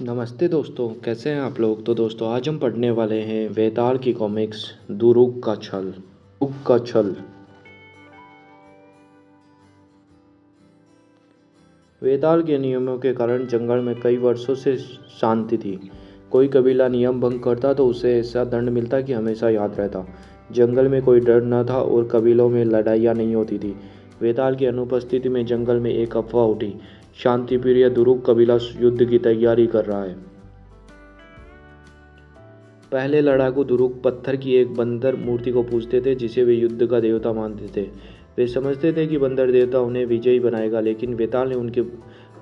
नमस्ते दोस्तों, कैसे हैं आप लोग। तो दोस्तों आज हम पढ़ने वाले हैं वेताल की कॉमिक्स दुरुग का छल। दुरुग का छल। वेताल के नियमों के कारण जंगल में कई वर्षों से शांति थी। कोई कबीला नियम भंग करता तो उसे ऐसा दंड मिलता कि हमेशा याद रहता। जंगल में कोई डर न था और कबीलों में लड़ाइयाँ नहीं होती थी। वेताल की अनुपस्थिति में जंगल में एक अफवाह उठी, शांति प्रिय दुरुग कबीला युद्ध की तैयारी कर रहा है। पहले लड़ाकू दुरुक पत्थर की एक बंदर मूर्ति को पूजते थे जिसे वे युद्ध का देवता मानते थे। वे समझते थे कि बंदर देवता उन्हें विजयी बनाएगा, लेकिन वेताल ने उनकी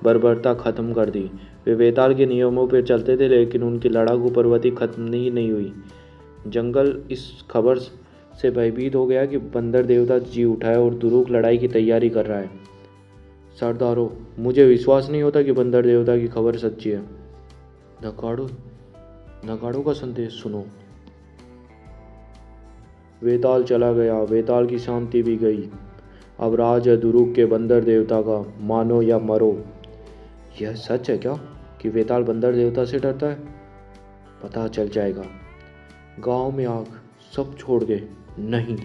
बर्बरता खत्म कर दी। वे वेताल के नियमों पर चलते थे, लेकिन उनकी लड़ाकू प्रवृत्ति खत्म ही नहीं हुई। जंगल इस खबर से भयभीत हो गया कि बंदर देवता जी उठा है और दुरुक लड़ाई की तैयारी कर रहा है। सरदारों, मुझे विश्वास नहीं होता कि बंदर देवता की खबर सच्ची है। नगाड़ों का संदेश सुनो। वेताल चला गया, वेताल की शांति भी गई। अब राज है दुरुग के बंदर देवता का, मानो या मरो। यह सच है क्या कि वेताल बंदर देवता से डरता है? पता चल जाएगा। गांव में आग, सब छोड़ दे। नहीं,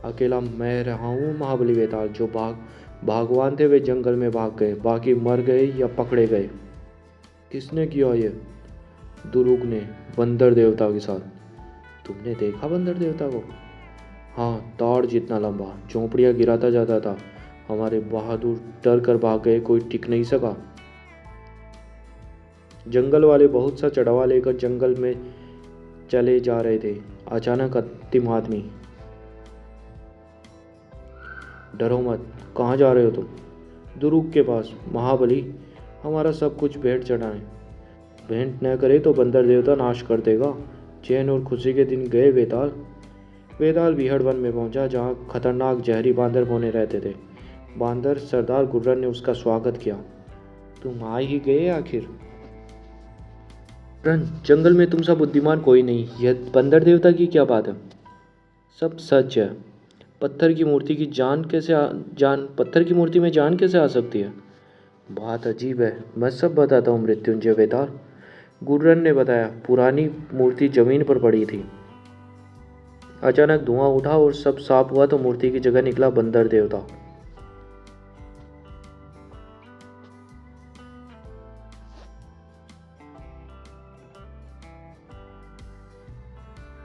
अकेला मैं रहा हूं। महाबली वेताल जो भगवान थे वे जंगल में भाग गए, बाकी मर गए या पकड़े गए। किसने किया ये? दुरुग ने, बंदर देवता के साथ। तुमने देखा बंदर देवता को? हाँ, ताड़ जितना लंबा, झोंपड़ियाँ गिराता जाता था। हमारे बहादुर डर कर भाग गए, कोई टिक नहीं सका। जंगल वाले बहुत सा चढ़ावा लेकर जंगल में चले जा रहे थे। अचानक अंतिम आदमी। डरो मत, कहाँ जा रहे हो तुम? दुरुग के पास। महाबली, हमारा सब कुछ भेंट चढ़ाएं। भेंट न करे तो बंदर देवता नाश कर देगा। चैन और खुशी के दिन गए वेताल। वेताल बीहड़ वन में पहुंचा, जहां खतरनाक जहरी बांदर बोने रहते थे। बांदर सरदार गुर्रन ने उसका स्वागत किया। तुम आ ही गए आखिर। रन, जंगल में तुम सा बुद्धिमान कोई नहीं। यह बंदर देवता की क्या बात है? सब सच है। पत्थर की मूर्ति में जान कैसे आ सकती है? बात अजीब है, मैं सब बताता हूँ मृत्युंजय वेताल। गुर्रन ने बताया। पुरानी मूर्ति जमीन पर पड़ी थी। अचानक धुआं उठा और सब साफ हुआ तो मूर्ति की जगह निकला बंदर देवता।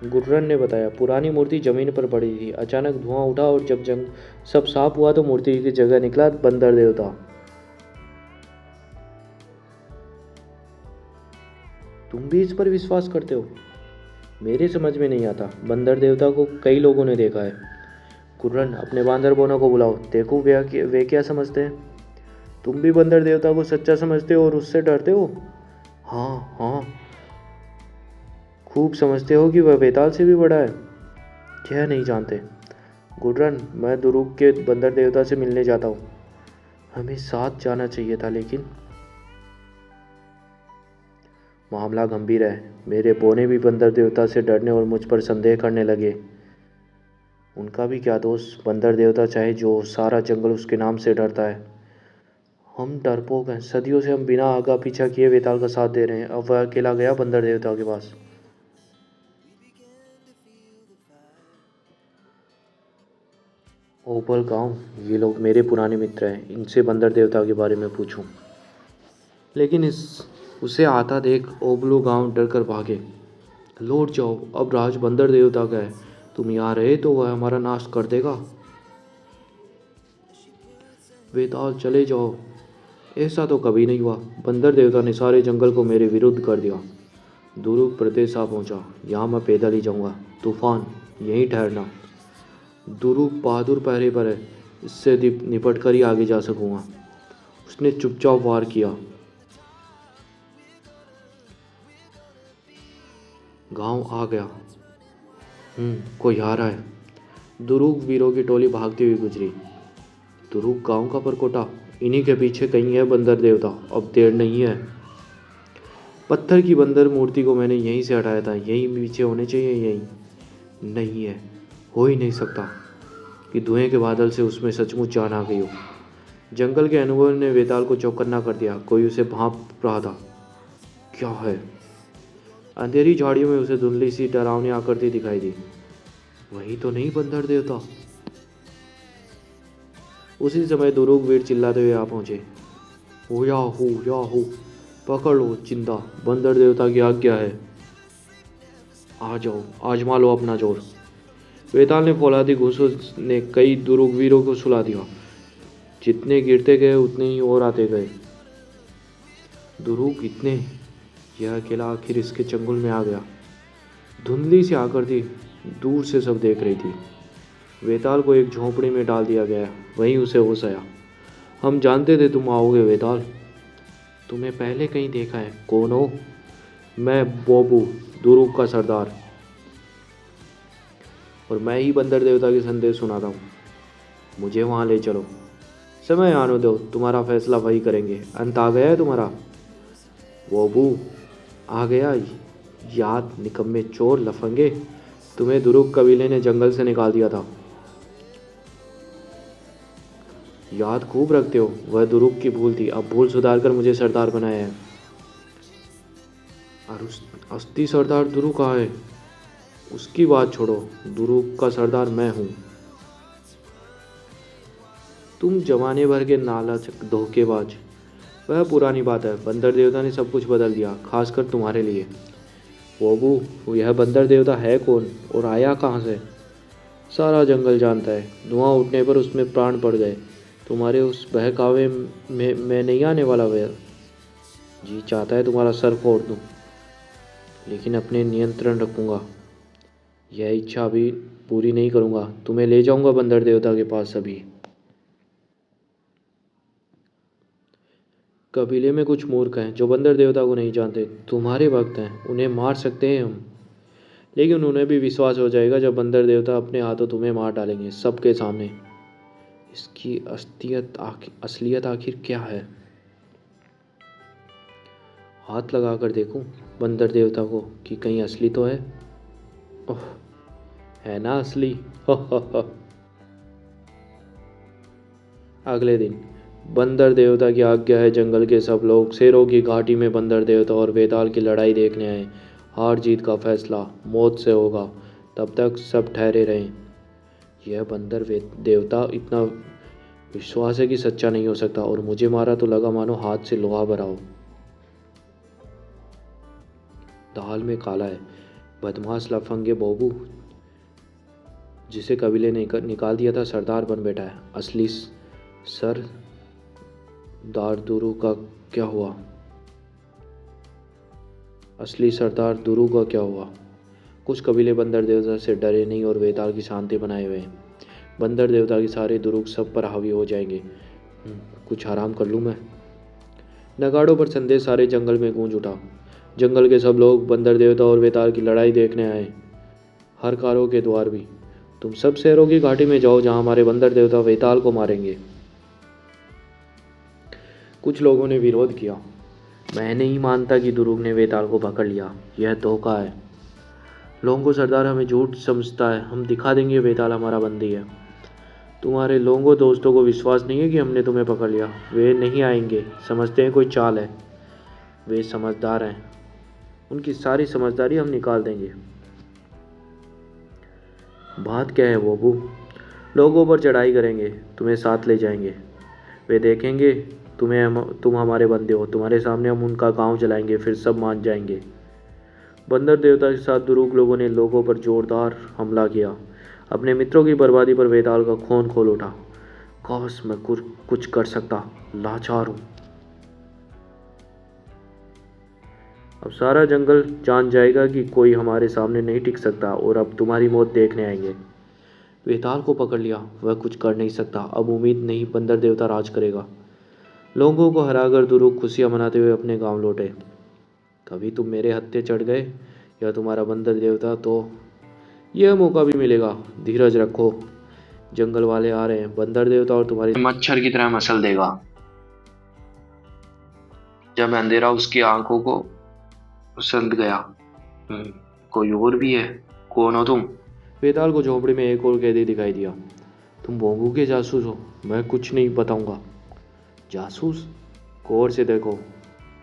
गुर्रन ने बताया। पुरानी मूर्ति जमीन पर पड़ी थी। अचानक धुआं उठा और जब सब साफ हुआ तो मूर्ति की जगह निकला बंदर देवता। तुम भी इस पर विश्वास करते हो? मेरे समझ में नहीं आता। बंदर देवता को कई लोगों ने देखा है। गुर्रन, अपने बांदर बोनों को बुलाओ, देखो वे क्या समझते हैं। तुम भी बंदर देवता को सच्चा समझते हो और उससे डरते हो? हाँ हाँ, खूब समझते हो कि वह वेताल से भी बड़ा है। यह नहीं जानते। गुर्रन, मैं दुरुग के बंदर देवता से मिलने जाता हूँ। हमें साथ जाना चाहिए था, लेकिन मामला गंभीर है। मेरे बोने भी बंदर देवता से डरने और मुझ पर संदेह करने लगे। उनका भी क्या दोष? बंदर देवता चाहे जो, सारा जंगल उसके नाम से डरता है। हम डरपोक हैं। सदियों से हम बिना आगा पीछा किए वेताल का साथ दे रहे हैं। अब वह अकेला गया बंदर देवता के पास। ओपल गांव, ये लोग मेरे पुराने मित्र हैं। इनसे बंदर देवता के बारे में पूछूं। लेकिन उसे आता देख ओबलो गांव डर कर भागे। लौट जाओ, अब राज बंदर देवता का है। तुम यहाँ रहे तो वह हमारा नाश कर देगा। वेताल, चले जाओ। ऐसा तो कभी नहीं हुआ। बंदर देवता ने सारे जंगल को मेरे विरुद्ध कर दिया। दुरुग प्रदेश आ पहुंचा। यहाँ मैं पैदल ही जाऊंगा। तूफान, यहीं ठहरना। दुरुग बहादुर पहरे पर है, इससे निपट कर ही आगे जा सकूंगा। उसने चुपचाप वार किया। गांव आ गया। कोई आ रहा है। दुरुग वीरों की टोली भागती हुई गुजरी। दुरुग गांव का परकोटा, इन्हीं के पीछे कहीं है बंदर देवता। अब देर नहीं है। पत्थर की बंदर मूर्ति को मैंने यहीं से हटाया था। यहीं पीछे होने चाहिए। यहीं नहीं है, हो ही नहीं सकता कि धुएं के बादल से उसमें सचमुच जान आ गई हो। जंगल के अनुभव ने वेताल को चौकन्ना कर दिया। कोई उसे भांप रहा था। क्या है? अंधेरी झाड़ियों में उसे धुंधली सी डरावनी आकृति दिखाई दी। वही तो नहीं बंदर देवता? उसी समय दुरूग वीर चिल्लाते हुए आ पहुंचे। हो याहू, पकड़ लो चिंता, बंदर देवता की आज्ञा है। आ जाओ, आजमा लो अपना जोर। वेताल ने फौलादी घूंसों ने कई दुरूग वीरों को सुला दिया। जितने गिरते गए उतने ही और आते गए। दुरूग इतने, यह अकेला आखिर इसके चंगुल में आ गया। धुंधली सी आकृति दूर से सब देख रही थी। वेताल को एक झोंपड़ी में डाल दिया गया। वहीं उसे होश आया। हम जानते थे तुम आओगे वेताल। तुम्हें पहले कहीं देखा है। कौन हो? मैं बोबू, दुरूग का सरदार, और मैं ही बंदर देवता के संदेश सुनाता हूँ। मुझे वहाँ ले चलो। समय आने दो, तुम्हारा फैसला वही करेंगे। अंत आ गया है तुम्हारा? बोबू, आ गया याद? निकम्मे चोर लफंगे, तुम्हें दुरूग कबीले ने जंगल से निकाल दिया था। याद खूब रखते हो। वह दुरूग की भूल थी। अब भूल सुधार कर मुझे सरदार बनाया है। और उस असली सरदार दुरूग कहाँ है? उसकी बात छोड़ो। दुरूग का सरदार मैं हूँ। तुम जमाने भर के नालायक धोखेबाज। वह पुरानी बात है। बंदर देवता ने सब कुछ बदल दिया, खासकर तुम्हारे लिए। बोबू, यह बंदर देवता है कौन और आया कहाँ से? सारा जंगल जानता है। धुआं उठने पर उसमें प्राण पड़ गए। तुम्हारे उस बहकावे में मैं नहीं आने वाला। वह जी चाहता है तुम्हारा सर फोड़ दूं, लेकिन अपने नियंत्रण रखूंगा। यह इच्छा अभी पूरी नहीं करूंगा। तुम्हें ले जाऊंगा बंदर देवता के पास। अभी कबीले में कुछ मूर्ख हैं जो बंदर देवता को नहीं जानते। तुम्हारे भक्त हैं, उन्हें मार सकते हैं हम, लेकिन उन्हें भी विश्वास हो जाएगा जब बंदर देवता अपने हाथों तुम्हें मार डालेंगे, सबके सामने। इसकी असलियत आखिर क्या है? हाथ लगा कर देखूं बंदर देवता को कि कहीं असली तो है। ओह, है ना असली। अगले दिन बंदर देवता की आज्ञा है। जंगल के सब लोग शेरों की घाटी में बंदर देवता और वेताल की लड़ाई देखने आए। हार जीत का फैसला मौत से होगा, तब तक सब ठहरे रहें। यह बंदर देवता इतना विश्वास है कि सच्चा नहीं हो सकता, और मुझे मारा तो लगा मानो हाथ से लोहा भरा हो। दाल में काला है। बदमाश लफंगे बोबू, जिसे कबीले ने निकाल दिया था, सरदार बन बैठा है। असली सरदार दुरू का क्या हुआ? असली सरदार दुरू का क्या हुआ? कुछ कबीले बंदर देवता से डरे नहीं और वेताल की शांति बनाए हुए हैं। बंदर देवता के सारे दुरूग सब पर हावी हो जाएंगे। कुछ आराम कर लूँ मैं। नगाड़ों पर संदेश सारे जंगल में गूंज उठा। जंगल के सब लोग बंदर देवता और वेताल की लड़ाई देखने आए, हर कारों के द्वार भी। तुम सब शेरों की घाटी में जाओ जहां हमारे बंदर देवता वेताल को मारेंगे। कुछ लोगों ने विरोध किया। मैं नहीं मानता कि दुरूग ने वेताल को पकड़ लिया। यह धोखा है। लोंगो सरदार हमें झूठ समझता है। हम दिखा देंगे वेताल हमारा बंदी है। तुम्हारे लोंगो दोस्तों को विश्वास नहीं है कि हमने तुम्हें पकड़ लिया। वे नहीं आएंगे, समझते हैं कोई चाल है। वे समझदार हैं, उनकी सारी समझदारी हम निकाल देंगे। बात क्या है बोबू? लोगों पर चढ़ाई करेंगे, तुम्हें साथ ले जाएंगे। वे देखेंगे तुम हमारे बंदे हो। तुम्हारे सामने हम उनका गांव जलाएंगे, फिर सब मान जाएंगे। बंदर देवता के साथ दुरूग लोगों ने लोगों पर जोरदार हमला किया। अपने मित्रों की बर्बादी पर वेताल का खून खोल उठा। काश मैं कुछ कर सकता, लाचार हूं। अब सारा जंगल जान जाएगा कि कोई हमारे सामने नहीं टिक सकता, और अब तुम्हारी मौत देखने आएंगे। वेताल को पकड़ लिया, वह कुछ कर नहीं सकता। अब उम्मीद नहीं, बंदर देवता राज करेगा। लोगों को हराकर दुरूग खुशियां मनाते हुए अपने गांव लौटे। कभी तुम मेरे हत्थे चढ़ गए या तुम्हारा बंदर देवता, तो यह मौका भी मिलेगा। धीरज रखो, जंगल वाले आ रहे हैं। बंदर देवता और तुम्हारी मच्छर की तरह मसल देगा। जब अंधेरा उसकी आंखों को उसल गया। कोई और भी है? कौन हो तुम? वेताल को झोपड़ी में एक और कैदी दिखाई दिया। तुम बोबू के जासूस हो? मैं कुछ नहीं बताऊंगा। जासूस? गौर से देखो,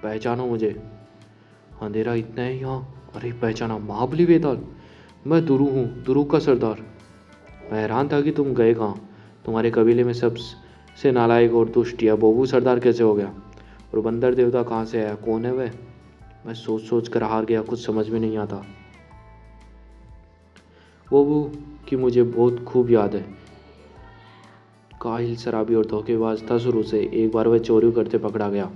पहचानो मुझे। अंधेरा इतना है यहाँ। अरे पहचाना, महाबली वेताल। मैं दुरू हूँ, दुरू का सरदार। मैं हैरान था कि तुम गए कहाँ। तुम्हारे कबीले में सबसे नालायक और दुष्ट यह बोबू सरदार कैसे हो गया? और बंदर देवता कहाँ से आया? कौन है वह? मैं सोच सोच कर हार गया, कुछ समझ में नहीं आता। बोबू की मुझे बहुत खूब याद है। काहिल, शराबी और धोखेबाज था शुरू से। एक बार वह चोरी करते पकड़ा गया,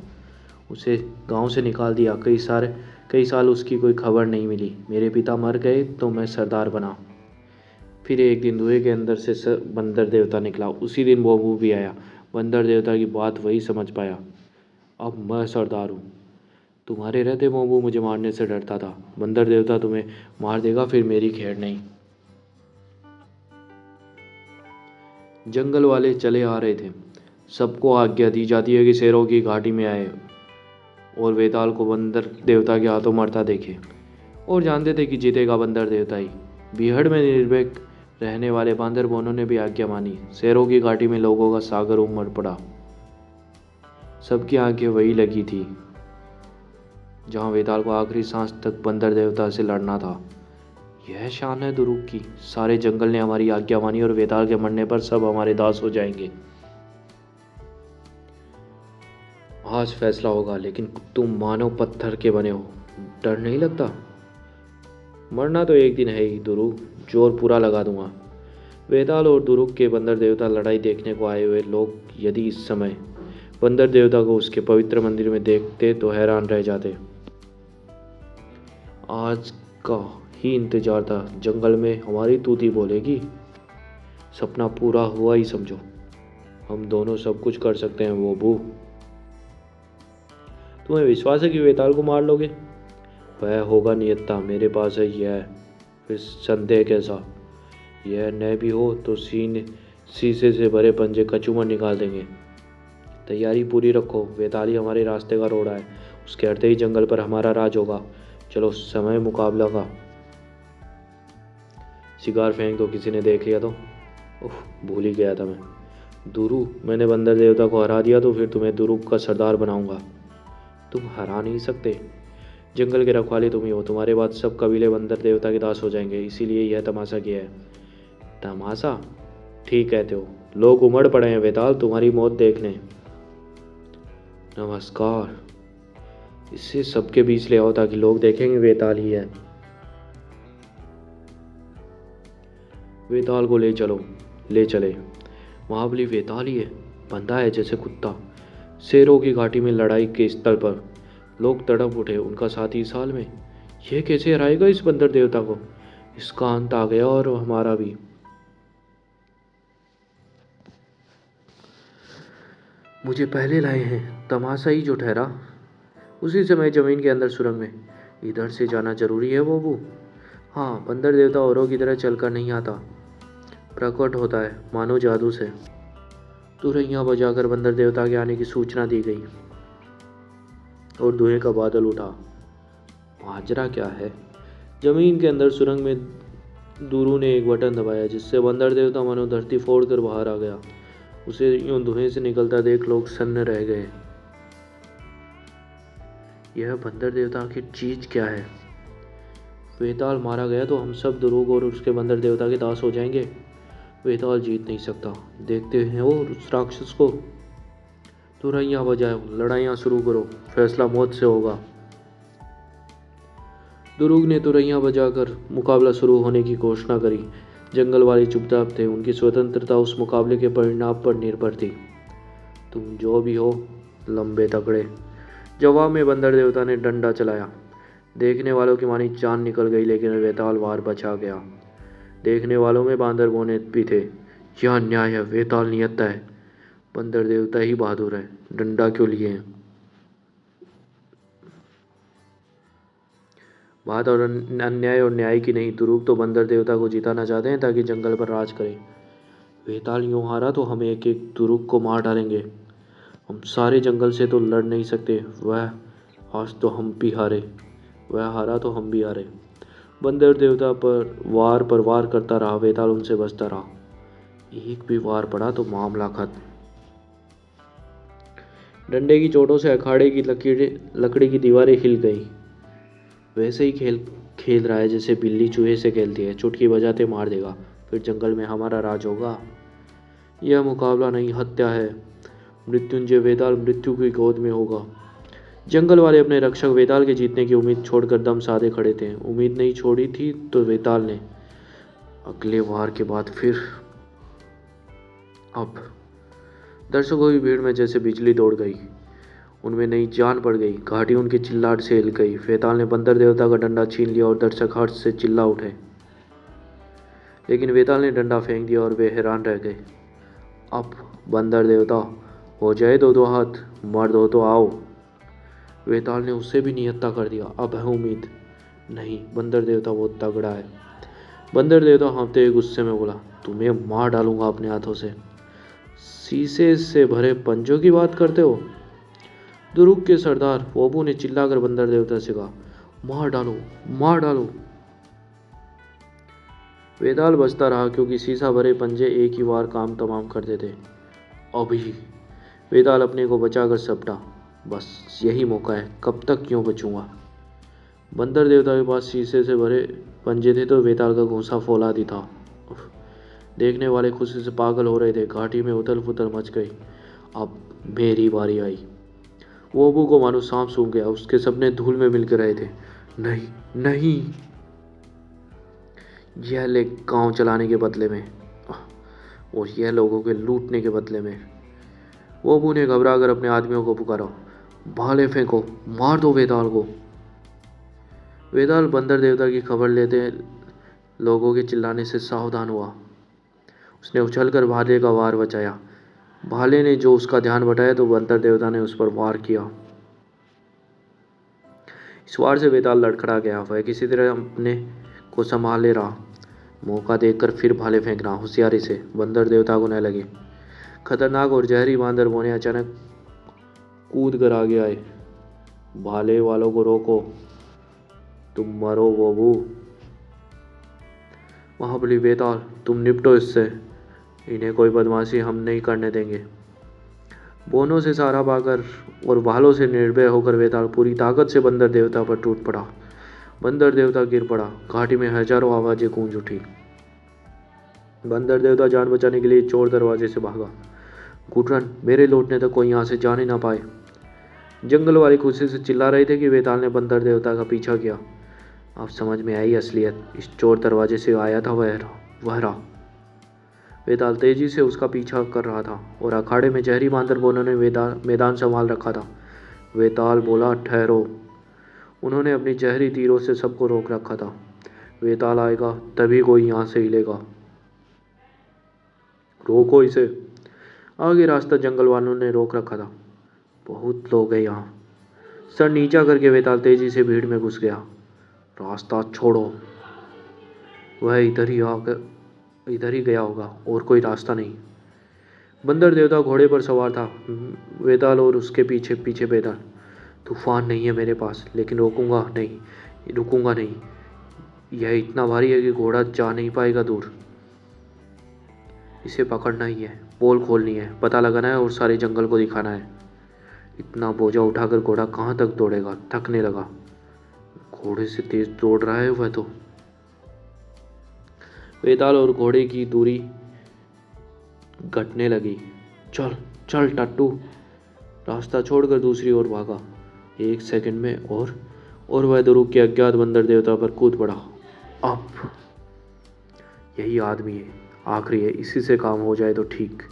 उसे गांव से निकाल दिया। कई साल उसकी कोई खबर नहीं मिली। मेरे पिता मर गए तो मैं सरदार बना। फिर एक दिन धुएं के अंदर से बंदर देवता निकला। उसी दिन बोबू भी आया। बंदर देवता की बात वही समझ पाया। अब मैं सरदार हूँ। तुम्हारे रहते बोबू मुझे मारने से डरता था। बंदर देवता तुम्हें मार देगा, फिर मेरी खैर नहीं। जंगल वाले चले आ रहे थे। सबको आज्ञा दी जाती है कि शेरों की घाटी में आए और वेताल को बंदर देवता के हाथों मरता देखे, और जानते थे कि जीतेगा बंदर देवता ही। बीहड़ में निर्भीक रहने वाले बांदर बोनों ने भी आज्ञा मानी। शेरों की घाटी में लोगों का सागर उमड़ पड़ा। सबकी आंखें वही लगी थी जहां वेताल को आखिरी सांस तक बंदर देवता से लड़ना था। यह शान है दुरूक की। सारे जंगल ने हमारी आज्ञा मानी और वेताल के मरने पर सब हमारे दास हो जाएंगे। आज फैसला होगा, लेकिन तुम मानव पत्थर के बने हो, डर नहीं लगता? मरना तो एक दिन है ही दुरूक, जोर पूरा लगा दूंगा। वेताल और दुरूक के बंदर देवता लड़ाई देखने को आए हुए लोग यदि इस समय बंदर देवता को उसके पवित्र मंदिर में देखते तो हैरान रह जाते। आज का ही इंतजार था। जंगल में हमारी तूती बोलेगी। सपना पूरा हुआ ही समझो। हम दोनों सब कुछ कर सकते हैं बोबू। तुम्हें विश्वास है कि वेताल को मार लोगे? वह होगा नियत्ता, मेरे पास है यह। फिर संदेह कैसा? यह न भी हो तो शीशे से भरे पंजे कचूमर निकाल देंगे। तैयारी पूरी रखो। वेताल ही हमारे रास्ते का रोड़ा है। उसके हटते ही जंगल पर हमारा राज होगा। चलो, समय मुकाबला का। शिकार फेंक दो, किसी ने देख लिया तो। उफ, भूल ही गया था मैं। दुरू, मैंने बंदर देवता को हरा दिया तो फिर तुम्हें दुरूक का सरदार बनाऊंगा। तुम हरा नहीं सकते। जंगल के रखवाले तुम ही हो। तुम्हारे बाद सब कबीले बंदर देवता के दास हो जाएंगे। इसीलिए यह तमाशा किया है। तमाशा? ठीक कहते हो। लोग उमड़ पड़े हैं वेताल तुम्हारी मौत देखने। नमस्कार। इसे सबके बीच ले आओ ताकि लोग देखेंगे वेताल ही है। वेताल को ले चलो। ले चले। महाबली वेताल ही है। बंधा है जैसे कुत्ता। शेरों की घाटी में लड़ाई के स्थल पर लोग तड़प उठे। उनका साथी इस हाल में। यह कैसे हराएगा इस बंदर देवता को? इसका अंत आ गया और हमारा भी। मुझे पहले लाए हैं, तमाशा ही जो ठहरा। उसी समय जमीन के अंदर सुरंग में। इधर से जाना जरूरी है बोबू। हाँ, बंदर देवता औरों की तरह चलकर नहीं आता, प्रकट होता है मानो जादू से। तुरैया बजाकर बंदर देवता के आने की सूचना दी गई और धुएं का बादल उठा। माजरा क्या है? जमीन के अंदर सुरंग में दुरू ने एक बटन दबाया जिससे बंदर देवता मानो धरती फोड़कर बाहर आ गया। उसे यूं धुएं से निकलता देख लोग सन्न रह गए। यह बंदर देवता आखिर चीज क्या है? वेताल मारा गया तो हम सब दुरूग और उसके बंदर देवता के दास हो जाएंगे। वेताल जीत नहीं सकता। देखते हैं वो उस राक्षस को। तुरैया बजाओ, लड़ाइयाँ शुरू करो, फैसला मौत से होगा। दुरूग ने तुरैया बजाकर मुकाबला शुरू होने की घोषणा करी। जंगल वाले चुपचाप थे। उनकी स्वतंत्रता उस मुकाबले के परिणाम पर निर्भर थी। तुम जो भी हो, लंबे तगड़े। जवाब में बंदर देवता ने डंडा चलाया। देखने वालों की मानी जान निकल गई, लेकिन वेताल वार बचा गया। देखने वालों में बांदर बोने भी थे। यह अन्याय है, वेताल नियत्ता है। बंदर देवता ही बहादुर है, डंडा क्यों लिए हैं? बात और अन्याय और न्याय की नहीं। दुरूग तो बंदर देवता को जिताना चाहते हैं ताकि जंगल पर राज करे। वेताल यूं हारा तो हम एक एक दुरूग को मार डालेंगे। हम सारे जंगल से तो लड़ नहीं सकते। वह आज तो हम भी हारे। वह हारा तो हम भी हारे। बंदर देवता पर वार करता रहा। वेताल उनसे बचता रहा। एक भी वार पड़ा तो मामला खत्म। डंडे की चोटों से अखाड़े की लकड़ी की दीवारें हिल गई। वैसे ही खेल खेल रहा है जैसे बिल्ली चूहे से खेलती है, चुटकी बजाते मार देगा, फिर जंगल में हमारा राज होगा। यह मुकाबला नहीं, हत्या है। मृत्युंजय वेताल मृत्यु की गोद में होगा। जंगल वाले अपने रक्षक वेताल के जीतने की उम्मीद छोड़कर दम साधे खड़े थे। उम्मीद नहीं छोड़ी थी तो वेताल ने अगले वार के बाद फिर। अब दर्शकों की भीड़ में जैसे बिजली दौड़ गई, उनमें नई जान पड़ गई। घाटी उनकी चिल्लाहट से हिल गई। वेताल ने बंदर देवता का डंडा छीन लिया और दर्शक हर्ष से चिल्ला उठे। लेकिन वेताल ने डंडा फेंक दिया और वे हैरान रह गए। अब बंदर देवता, हो जाए दो दो हाथ, मर्द हो तो आओ। वेताल ने उससे भी निहत्था कर दिया। अब है उम्मीद। नहीं, बंदर देवता बहुत तगड़ा है। बंदर देवता हाँफते हुए गुस्से में बोला, तुम्हें मार डालूंगा अपने हाथों से। शीशे से भरे पंजों की बात करते हो? दुरुक के सरदार वोबू ने चिल्लाकर बंदर देवता से कहा, मार डालो, मार डालो। वेताल बचता रहा क्योंकि शीशा भरे पंजे एक ही बार काम तमाम कर देते। अभी वेताल अपने को बचाकर सपटा, बस यही मौका है, कब तक क्यों बचूंगा। बंदर देवता के पास शीशे से भरे पंजे थे तो वेताल का घूंसा फौलादी था। देखने वाले खुशी से पागल हो रहे थे। घाटी में उथल पुथल मच गई। अब मेरी बारी आई। वो अबू को मानो सांप सूंघ गया। उसके सपने धूल में मिल रहे थे। नहीं नहीं, यह ले गांव चलाने के बदले में और यह लोगों के लूटने के बदले में। वो अबू ने घबरा कर अपने आदमियों को पुकारा, भाले फेंको, मार दो वेताल को। वेताल बंदर देवता की खबर लेते लोगों के चिल्लाने से सावधान हुआ। उसने उछलकर भाले का वार बचाया। भाले ने जो उसका ध्यान बटाया तो बंदर देवता ने उस पर वार किया। इस वार से वेताल लड़खड़ा गया। वह किसी तरह अपने को संभाले रहा। मौका देखकर फिर भाले फेंकना होशियारी से, बंदर देवता को न लगे। खतरनाक और जहरी बांदर बोने अचानक कूद कर आगे आए। भाले वालों को रोको, तुम मरो वोबू। महाबली वेताल, तुम निपटो इससे, इन्हें कोई बदमाशी हम नहीं करने देंगे। बोनों से सहारा पाकर और भालों से निर्भय होकर वेताल पूरी ताकत से बंदर देवता पर टूट पड़ा। बंदर देवता गिर पड़ा। घाटी में हजारों आवाजें गूंज उठी। बंदर देवता जान बचाने के लिए चोर दरवाजे से भागा। घुटन, मेरे लौटने तक कोई यहाँ से जाने ना पाए। जंगल वाले खुशी से चिल्ला रहे थे कि वेताल ने बंदर देवता का पीछा किया। अब समझ में आई असलियत। इस चोर दरवाजे से आया था वह रहा। वेताल तेजी से उसका पीछा कर रहा था और अखाड़े में जहरी बांदर बोनों ने मैदान संभाल रखा था। वेताल बोला, ठहरो। उन्होंने अपनी जहरी तीरों से सबको रोक रखा था। वेताल आएगा तभी कोई यहाँ से हिलेगा। रोको इसे। आगे रास्ता जंगल वालों ने रोक रखा था। बहुत लोग हैं यहाँ। सर नीचा करके वेताल तेजी से भीड़ में घुस गया। रास्ता छोड़ो। वह इधर ही गया होगा और कोई रास्ता नहीं। बंदर देवता घोड़े पर सवार था। वेताल और उसके पीछे पीछे वेताल। तूफान नहीं है मेरे पास, लेकिन रुकूंगा नहीं। यह इतना भारी है कि घोड़ा जा नहीं पाएगा दूर। इसे पकड़ना ही है, पोल खोलनी है, पता लगाना है और सारे जंगल को दिखाना है। इतना बोझा उठाकर घोड़ा कहाँ तक दौड़ेगा? थकने लगा। घोड़े से तेज दौड़ रहा है वह तो। वेताल और घोड़े की दूरी घटने लगी। चल चल टट्टू। रास्ता छोड़कर दूसरी ओर भागा। 1 सेकंड में और वह दुरुक के अज्ञात बंदर देवता पर कूद पड़ा। अब यही आदमी है, आखिरी है, इसी से काम हो जाए तो ठीक।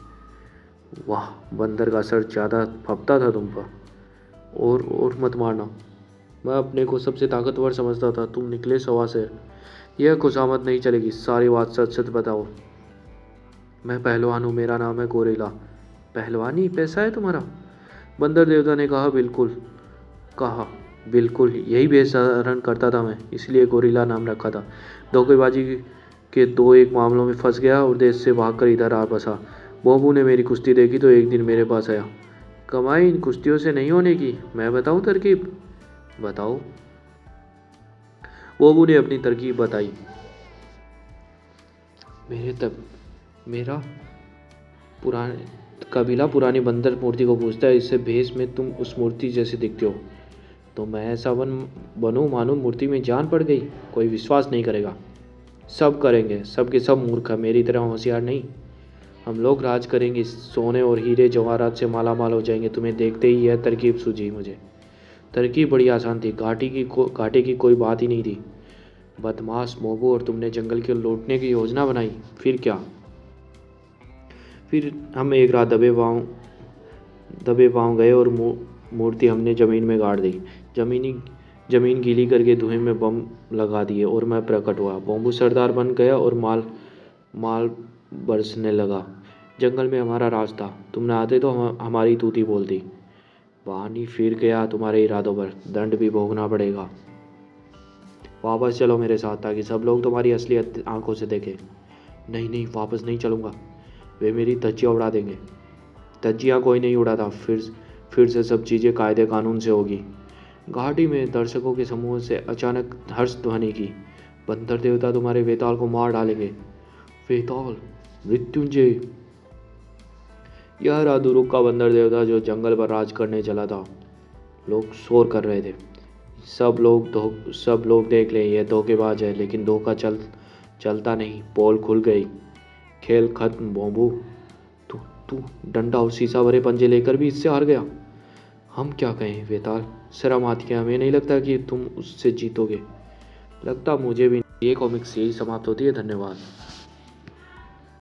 वाह, बंदर का सर ज़्यादा फपता था तुम पर। और मत मारना। मैं अपने को सबसे ताकतवर समझता था, तुम निकले सवा से। यह खुशामद नहीं चलेगी, सारी बात सच सच बताओ। मैं पहलवान हूँ, मेरा नाम है गोरिल्ला। पहलवानी पैसा है तुम्हारा? बंदर देवता ने कहा, बिल्कुल यही वेश धारण करता था मैं, इसलिए गोरिल्ला नाम रखा था। धोखेबाजी के 2-1 मामलों में फंस गया और देश से भागकर इधर आ बसा। बोबू ने मेरी कुश्ती देखी तो एक दिन मेरे पास आया। कमाई इन कुश्तियों से नहीं होने की, मैं बताऊं तरकीब? बताओ। बोबू ने अपनी तरकीब बताई। मेरा कबीला पुरानी बंदर मूर्ति को पूछता है, इससे भेष में तुम उस मूर्ति जैसे दिखते हो। तो मैं ऐसा बनूं मानो मूर्ति में जान पड़ गई। कोई विश्वास नहीं करेगा। सब करेंगे, सब के सब मूर्ख हैं, मेरी तरह होशियार नहीं। हम लोग राज करेंगे, सोने और हीरे जवाहरात से माला माल हो जाएंगे। तुम्हें देखते ही यह तरकीब सूझी मुझे। तरकीब बड़ी आसान थी, घाटे की कोई बात ही नहीं थी। बदमाश मोबू, और तुमने जंगल के लूटने की योजना बनाई। फिर क्या? फिर हम एक रात दबे पाँव गए और मूर्ति हमने ज़मीन में गाड़ दी। ज़मीन गीली करके धुएं में बम लगा दिए और मैं प्रकट हुआ। बॉम्बू सरदार बन गया और माल बरसने लगा। जंगल में हमारा राज था। तुम न आते तो हमारी तूती बोलती। पानी फिर गया तुम्हारे इरादों पर, दंड भी भोगना पड़ेगा। वापस चलो मेरे साथ, ताकि सब लोग तुम्हारी असलियत आंखों से देखें। नहीं नहीं, वापस नहीं चलूँगा। वे मेरी धज्जियाँ उड़ा देंगे। धज्जियाँ कोई नहीं उड़ाता। फिर से सब चीज़ें कायदे कानून से होगी। घाटी में दर्शकों के समूह से अचानक हर्ष ध्वनि की। बंदर देवता तुम्हारे वेताल को मार डालेंगे। वेताल, मृत्युंजय। यह रहा दुरुक का बंदर देवता जो जंगल पर राज करने चला था। लोग शोर कर रहे थे। सब लोग देख ले, यह धोखेबाज है। लेकिन धोखा चलता नहीं। पोल खुल गई। खेल खत्म बॉम्बू। तू डंडा और शीशा भरे पंजे लेकर भी इससे हार गया। हम क्या कहें वेताल, शर्म आती है। हमें नहीं लगता कि तुम उससे जीतोगे। लगता मुझे भी। ये कॉमिक्स यही समाप्त होती है। धन्यवाद।